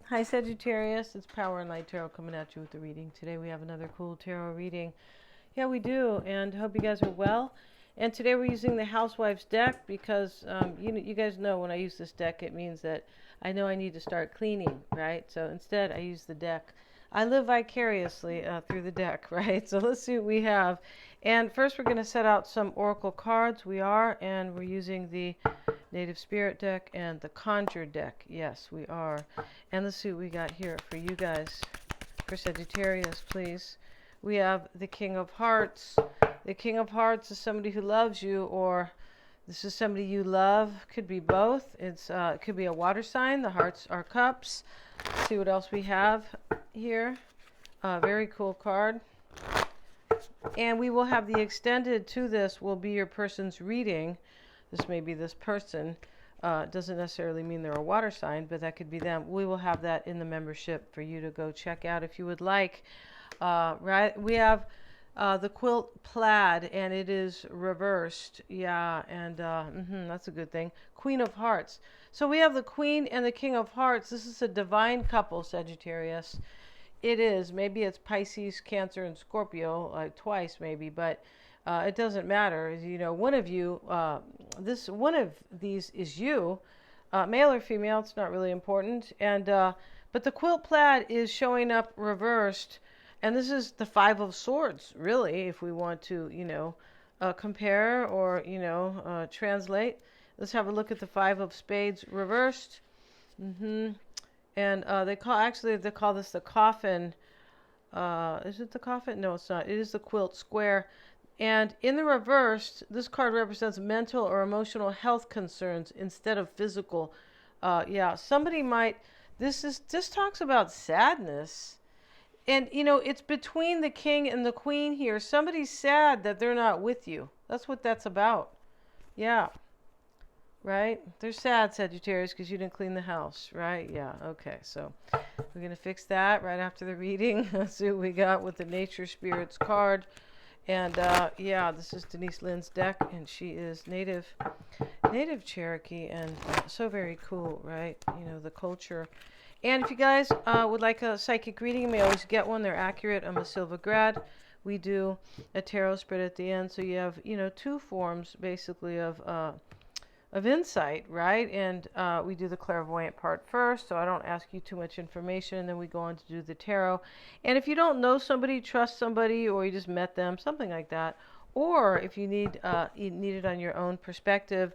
Hi Sagittarius, it's Power and Light Tarot coming at you with the reading. Today we have another cool tarot reading. Yeah, we do, and hope you guys are well. And today we're using the Housewife's deck because you guys know when I use this deck it means that I know I need to start cleaning, right? So instead I use the deck. I live vicariously through the deck, right? So let's see what we have. And first we're going to set out some oracle cards. And we're using the Native Spirit deck and the Conjure deck. Yes, we are. And let's see what we got here for you guys. For Sagittarius, please. We have the King of Hearts. The King of Hearts is somebody who loves you, or this is somebody you love. Could be both. It could be a water sign. The hearts are cups. Let's see what else we have here. Very cool card. And we will have the extended to this will be your person's reading. This may be this person. Doesn't necessarily mean they're a water sign, but that could be them. We will have that in the membership for you to go check out if you would like. Right? We have the quilt plaid, and it is reversed. Yeah, and that's a good thing. Queen of Hearts. So we have the Queen and the King of Hearts. This is a divine couple, Sagittarius. It is. Maybe it's Pisces, Cancer, and Scorpio, twice maybe, but it doesn't matter. You know, one of you, one of these is you, male or female. It's not really important. And but the quilt plaid is showing up reversed, and this is the Five of Swords. Really, if we want to, compare or translate, let's have a look at the Five of Spades reversed. And they call this the coffin. Is it the coffin? No, it's not. It is the quilt square. And in the reverse, this card represents mental or emotional health concerns instead of physical. Somebody might. This talks about sadness, and it's between the king and the queen here. Somebody's sad that they're not with you. That's what that's about. Yeah. Right? They're sad, Sagittarius, because you didn't clean the house, right? Yeah, okay. So we're going to fix that right after the reading. Let's see what we got with the Nature Spirits card. And this is Denise Lynn's deck, and she is native Cherokee, and so very cool, right? The culture. And if you guys would like a psychic reading, you may always get one. They're accurate. I'm a Silva grad. We do a tarot spread at the end, so you have, two forms, basically, of insight, right? And we do the clairvoyant part first, so I don't ask you too much information, and then we go on to do the tarot. And if you don't know somebody, trust somebody, or you just met them, something like that, or if you need it on your own perspective,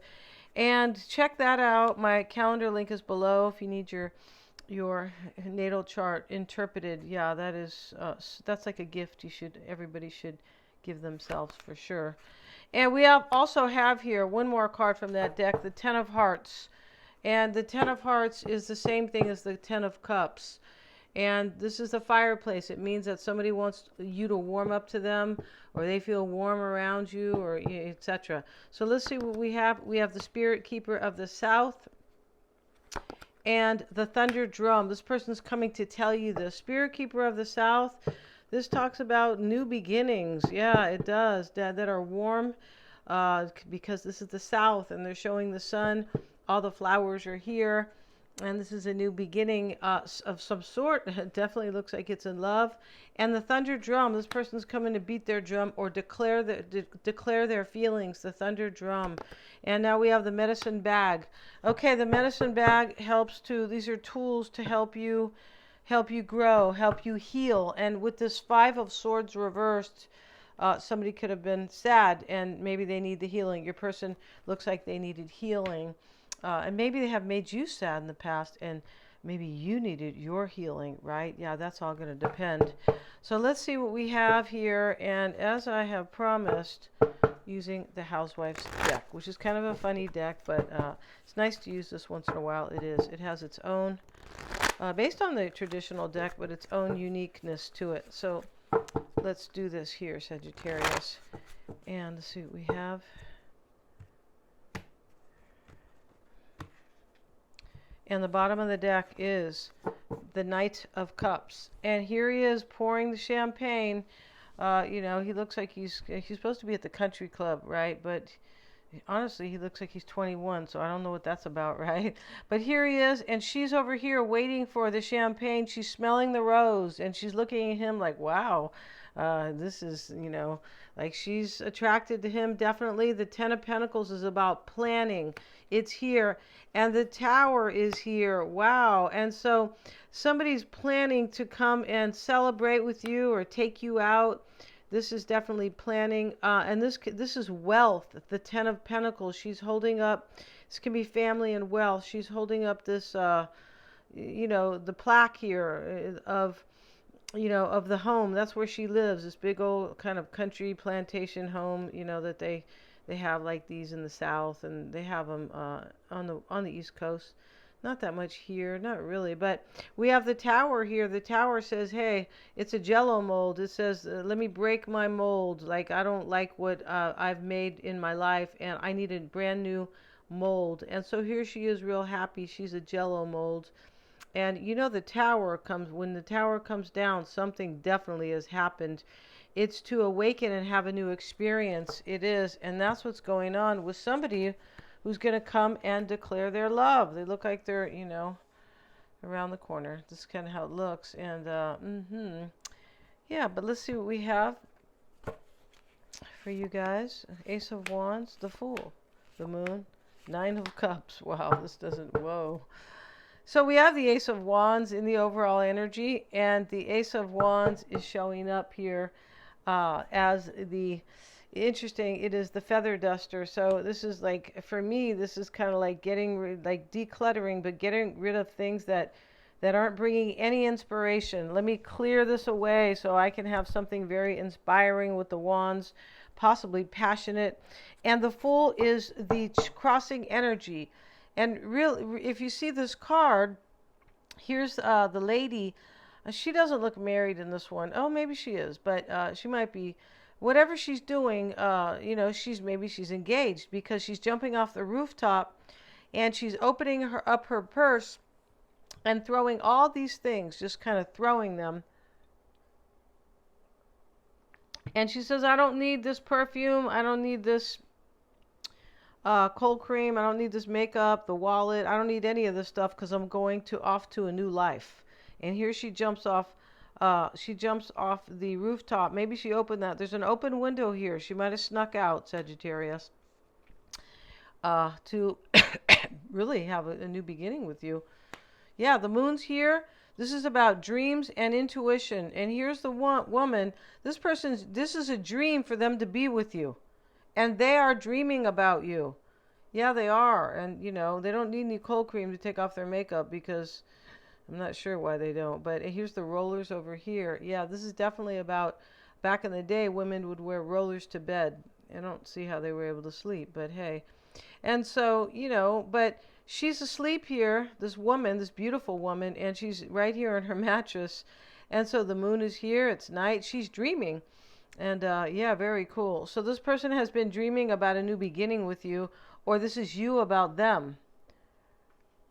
and check that out. My calendar link is below if you need your natal chart interpreted. Yeah, that's like a gift everybody should give themselves for sure. And we also have here one more card from that deck, the Ten of Hearts. And the Ten of Hearts is the same thing as the Ten of Cups. And this is the fireplace. It means that somebody wants you to warm up to them, or they feel warm around you, or etc. So let's see what we have. We have the Spirit Keeper of the South and the Thunder Drum. This person's coming to tell you the Spirit Keeper of the South. This talks about new beginnings. Yeah, it does. That are warm because this is the South and they're showing the sun. All the flowers are here. And this is a new beginning of some sort. It definitely looks like it's in love. And the Thunder Drum. This person's coming to beat their drum or declare their feelings. The Thunder Drum. And now we have the Medicine Bag. Okay, the Medicine Bag these are tools to help you grow, help you heal. And with this Five of Swords reversed, somebody could have been sad and maybe they need the healing. Your person looks like they needed healing. And maybe they have made you sad in the past and maybe you needed your healing, right? Yeah, that's all going to depend. So let's see what we have here. And as I have promised, using the Housewife's deck, which is kind of a funny deck, but it's nice to use this once in a while. It is. It has its own based on the traditional deck, but its own uniqueness to it. So let's do this here, Sagittarius. And let's see what we have. And the bottom of the deck is the Knight of Cups. And here he is pouring the champagne. He looks like he's supposed to be at the country club, right? But Honestly, he looks like he's 21, so I don't know what that's about, right? But here he is, and she's over here waiting for the champagne. She's smelling the rose, and she's looking at him like, wow, this is, like she's attracted to him, definitely. The Ten of Pentacles is about planning. It's here, and the Tower is here. Wow. And so somebody's planning to come and celebrate with you or take you out. This is definitely planning, and this is wealth. The Ten of Pentacles. She's holding up. This can be family and wealth. She's holding up this, the plaque here of, of the home. That's where she lives. This big old kind of country plantation home. That they have like these in the South, and they have them on the East Coast. Not that much here, not really, but we have the Tower here. The Tower says, hey, it's a Jello mold. It says, let me break my mold. Like, I don't like what I've made in my life, and I need a brand new mold. And so here she is, real happy. She's a Jello mold. And the Tower comes, when the Tower comes down, something definitely has happened. It's to awaken and have a new experience. It is, and that's what's going on with somebody who's going to come and declare their love. They look like they're, around the corner. This is kind of how it looks. And, yeah, but let's see what we have for you guys. Ace of Wands, the Fool, the Moon, Nine of Cups. Wow, this doesn't, whoa. So we have the Ace of Wands in the overall energy, and the Ace of Wands is showing up here as the... Interesting, it is the feather duster. So this is like, for me, this is kind of like decluttering, but getting rid of things that aren't bringing any inspiration. Let me clear this away so I can have something very inspiring with the wands, possibly passionate. And the Fool is the crossing energy. And really, if you see this card, here's the lady. She doesn't look married in this one. Oh, maybe she is, but she might be. Whatever she's doing, she's engaged, because she's jumping off the rooftop and she's opening up her purse and throwing all these things, just kind of throwing them. And she says, I don't need this perfume. I don't need this cold cream. I don't need this makeup, the wallet. I don't need any of this stuff, because I'm going off to a new life. And here she jumps off. She jumps off the rooftop. Maybe she opened that. There's an open window here. She might have snuck out, Sagittarius, to really have a new beginning with you. Yeah, the Moon's here. This is about dreams and intuition. And here's the woman. This is a dream for them to be with you. And they are dreaming about you. Yeah, they are. And, they don't need any cold cream to take off their makeup, because... I'm not sure why they don't, but here's the rollers over here. Yeah, this is definitely about, back in the day, women would wear rollers to bed. I don't see how they were able to sleep, but hey. And so, but she's asleep here, this woman, this beautiful woman, and she's right here on her mattress. And so the Moon is here, it's night, she's dreaming. And yeah, very cool. So this person has been dreaming about a new beginning with you, or this is you about them.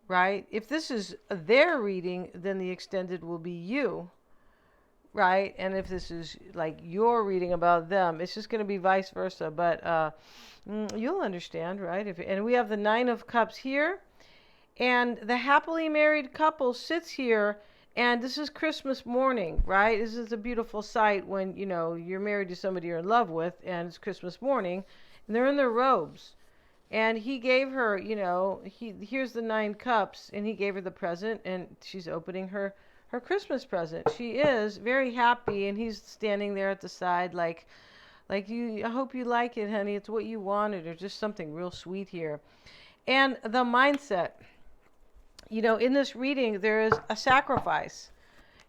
Right? If this is their reading, then the extended will be you, right? And if this is like your reading about them, it's just going to be vice versa. But you'll understand, right? And we have the Nine of Cups here, and the happily married couple sits here, and this is Christmas morning, right? This is a beautiful sight when, you're married to somebody you're in love with, and it's Christmas morning, and they're in their robes. And he gave her, here's the 9 cups, and he gave her the present, and she's opening her Christmas present. She is very happy, and he's standing there at the side like I hope you like it, honey. It's what you wanted, or just something real sweet here. And the mindset, in this reading, there is a sacrifice.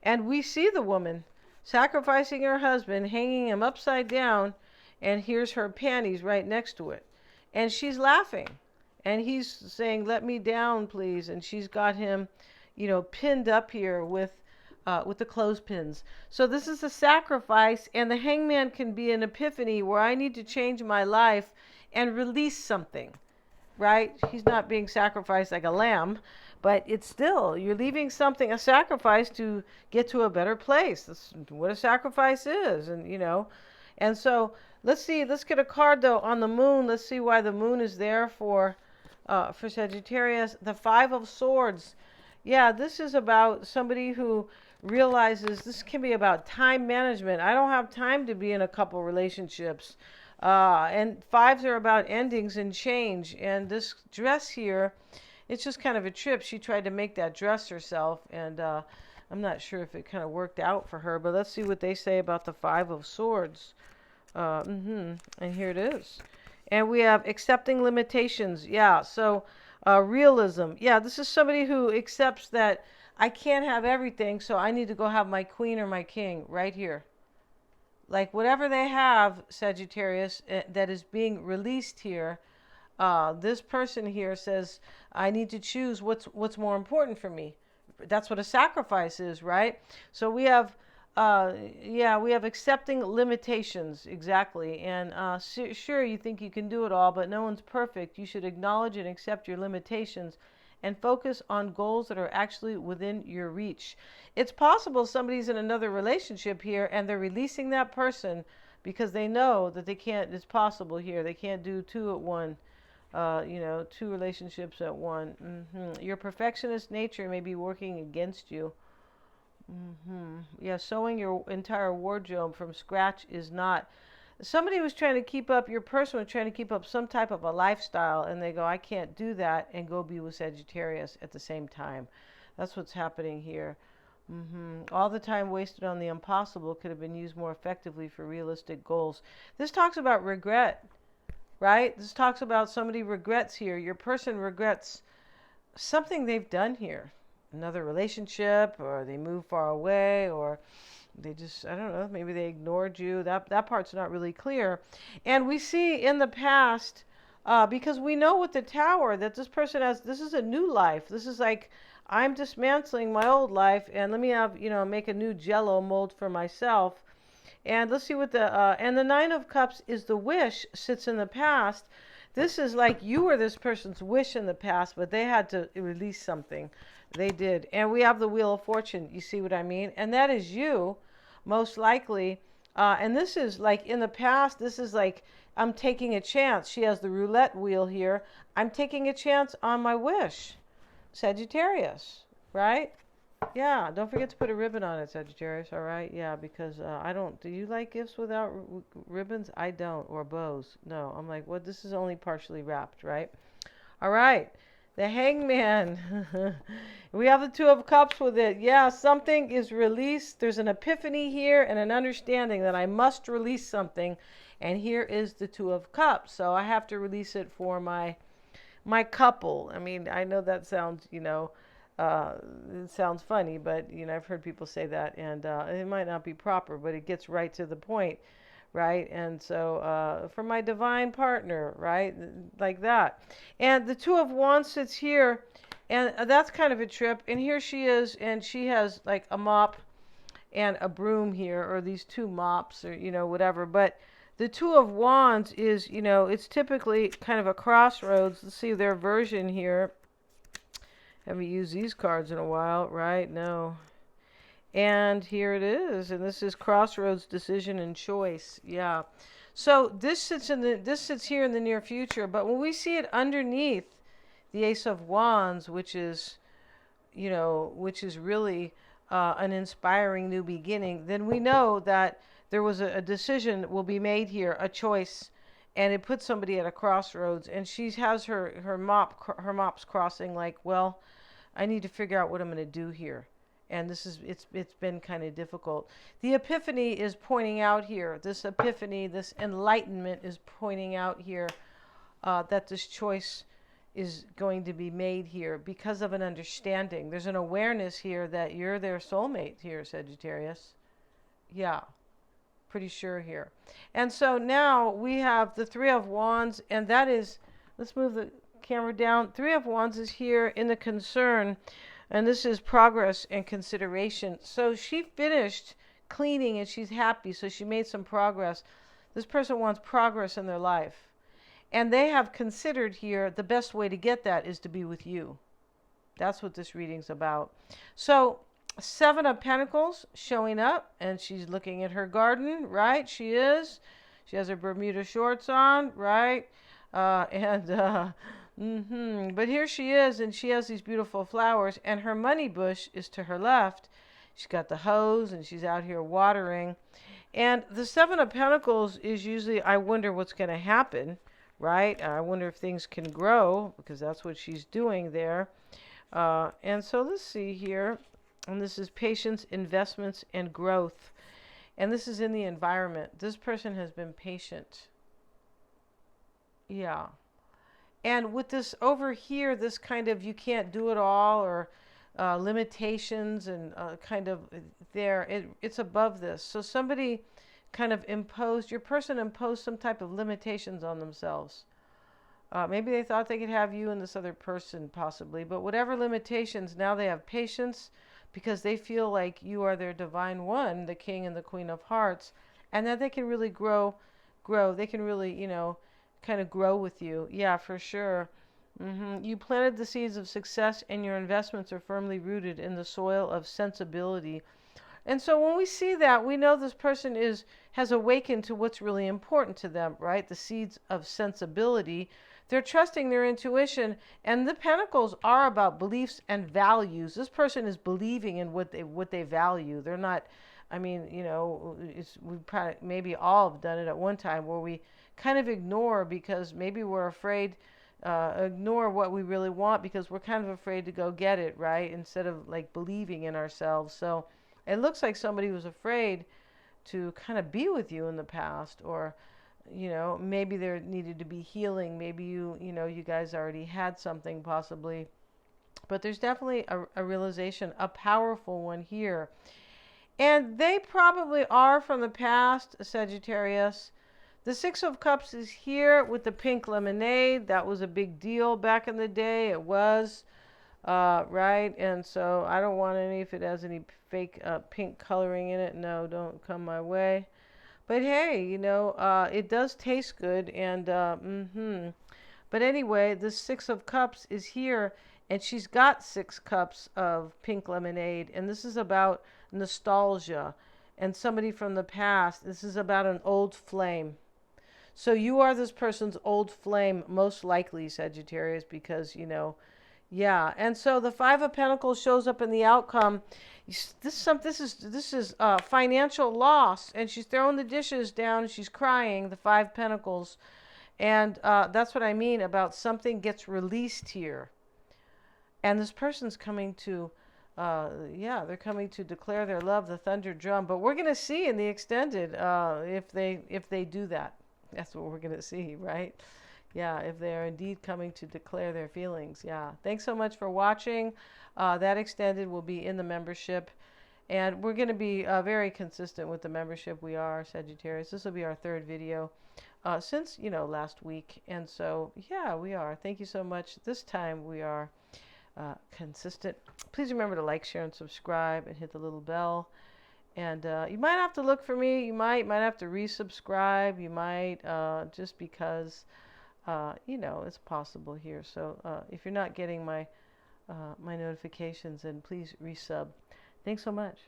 And we see the woman sacrificing her husband, hanging him upside down, and here's her panties right next to it. And she's laughing, and he's saying, let me down, please. And she's got him, pinned up here with the clothespins. So this is a sacrifice, and the Hangman can be an epiphany where I need to change my life and release something, right? He's not being sacrificed like a lamb, but it's still, you're leaving something, a sacrifice, to get to a better place. That's what a sacrifice is, and And so let's see, let's get a card though on the moon. Let's see why the moon is there for Sagittarius. The Five of Swords. Yeah, this is about somebody who realizes this can be about time management. I don't have time to be in a couple relationships. And fives are about endings and change. And this dress here, it's just kind of a trip. She tried to make that dress herself, and I'm not sure if it kind of worked out for her. But let's see what they say about the Five of Swords. And here it is. And we have accepting limitations. Yeah, so realism. Yeah, this is somebody who accepts that I can't have everything, so I need to go have my queen or my king right here. Like whatever they have, Sagittarius, that is being released here, this person here says, I need to choose what's more important for me. That's what a sacrifice is, right? So we have we have accepting limitations, exactly. And sure, you think you can do it all, but no one's perfect. You should acknowledge and accept your limitations and focus on goals that are actually within your reach. It's possible somebody's in another relationship here and they're releasing that person because they know that they can't, it's possible here. They can't do two at one. Two relationships at one. Your perfectionist nature may be working against you. Yeah, sewing your entire wardrobe from scratch is not. Somebody was trying to keep up, your person was trying to keep up some type of a lifestyle, and they go, I can't do that, and go be with Sagittarius at the same time. That's what's happening here. All the time wasted on the impossible could have been used more effectively for realistic goals. This talks about regret, right? This talks about somebody regrets here. Your person regrets something they've done here. Another relationship, or they moved far away, or they just, I don't know, maybe they ignored you. That part's not really clear. And we see in the past, because we know with the Tower that this person has, this is a new life. This is like, I'm dismantling my old life and let me have, make a new jello mold for myself. And let's see what and the Nine of Cups is the wish, sits in the past. This is like you were this person's wish in the past, but they had to release something. They did. And we have the Wheel of Fortune. You see what I mean? And that is you, most likely. And this is like in the past, this is like I'm taking a chance. She has the roulette wheel here. I'm taking a chance on my wish. Sagittarius, right? Yeah, don't forget to put a ribbon on it, Sagittarius, all right? Yeah, because I don't, do you like gifts without ribbons? I don't, or bows. No, I'm like, what? This is only partially wrapped, right? All right, the Hangman. We have the Two of Cups with it. Yeah, something is released. There's an epiphany here and an understanding that I must release something. And here is the Two of Cups. So I have to release it for my couple. I mean, I know that sounds, it sounds funny, but, I've heard people say that, and it might not be proper, but it gets right to the point, right? And so for my divine partner, right? Like that. And the Two of Wands sits here, and that's kind of a trip. And here she is, and she has like a mop and a broom here, or these two mops, or, whatever. But the Two of Wands is, it's typically kind of a crossroads. Let's see their version here. Haven't used these cards in a while, right? No. And here it is. And this is crossroads, decision, and choice. Yeah. So this sits here in the near future. But when we see it underneath the Ace of Wands, which is really an inspiring new beginning, then we know that there was a decision will be made here, a choice, and it puts somebody at a crossroads. And she has her mops crossing, like, well, I need to figure out what I'm going to do here. And it's been kind of difficult. The epiphany is pointing out here. This epiphany, this enlightenment is pointing out here that this choice is going to be made here because of an understanding. There's an awareness here that you're their soulmate here, Sagittarius. Yeah. Pretty sure here. And so now we have the Three of Wands, and that is, let's move the camera down. Three of Wands is here in the concern, and this is progress and consideration. So she finished cleaning and she's happy, so she made some progress. This person wants progress in their life, and they have considered here the best way to get that is to be with you. That's what this reading's about. So Seven of Pentacles showing up, and she's looking at her garden, right? She is. She has her Bermuda shorts on, right? But here she is, and she has these beautiful flowers, and her money bush is to her left. She's got the hose, and she's out here watering. And the Seven of Pentacles is usually, I wonder what's going to happen, right? I wonder if things can grow, because that's what she's doing there. And so let's see here. And this is patience, investments, and growth. And this is in the environment. This person has been patient. Yeah. And with this over here, this kind of you can't do it all, or limitations, and kind of there, it's above this. So somebody kind of imposed, your person imposed some type of limitations on themselves. Maybe they thought they could have you and this other person possibly, but whatever limitations, now they have patience because they feel like you are their divine one, the King and the Queen of Hearts, and that they can really grow. They can really, kind of grow with you. Yeah, for sure. You planted the seeds of success, and your investments are firmly rooted in the soil of sensibility. And so when we see that, we know this person has awakened to what's really important to them, right? The seeds of sensibility. They're trusting their intuition, and the pentacles are about beliefs and values. This person is believing in what they value. They're not, I mean, we probably maybe all have done it at one time where we kind of ignore because maybe we're afraid, ignore what we really want because we're kind of afraid to go get it, right? Instead of like believing in ourselves. So it looks like somebody was afraid to kind of be with you in the past, or maybe there needed to be healing. Maybe you guys already had something possibly, but there's definitely a realization, a powerful one here. And they probably are from the past, Sagittarius. The Six of Cups is here with the pink lemonade. That was a big deal back in the day. It was, right? And so I don't want any, if it has any fake pink coloring in it. No, don't come my way. But hey, it does taste good, and But anyway, this Six of Cups is here, and she's got 6 cups of pink lemonade, and this is about nostalgia and somebody from the past. This is about an old flame. So you are this person's old flame, most likely, Sagittarius, because yeah. And so the Five of Pentacles shows up in the outcome. This is financial loss, and she's throwing the dishes down. She's crying. The Five Pentacles, and that's what I mean about something gets released here. And this person's coming to, they're coming to declare their love, the thunder drum. But we're going to see in the extended if they do that. That's what we're going to see, right? Yeah, if they're indeed coming to declare their feelings. Yeah. Thanks so much for watching. That extended will be in the membership. And we're going to be very consistent with the membership. We are, Sagittarius. This will be our 3rd video since, last week. And so, yeah, we are. Thank you so much. This time we are consistent. Please remember to like, share, and subscribe, and hit the little bell. And you might have to look for me. You might have to resubscribe. You might just because, it's possible here. So if you're not getting my my notifications, then please resub. Thanks so much.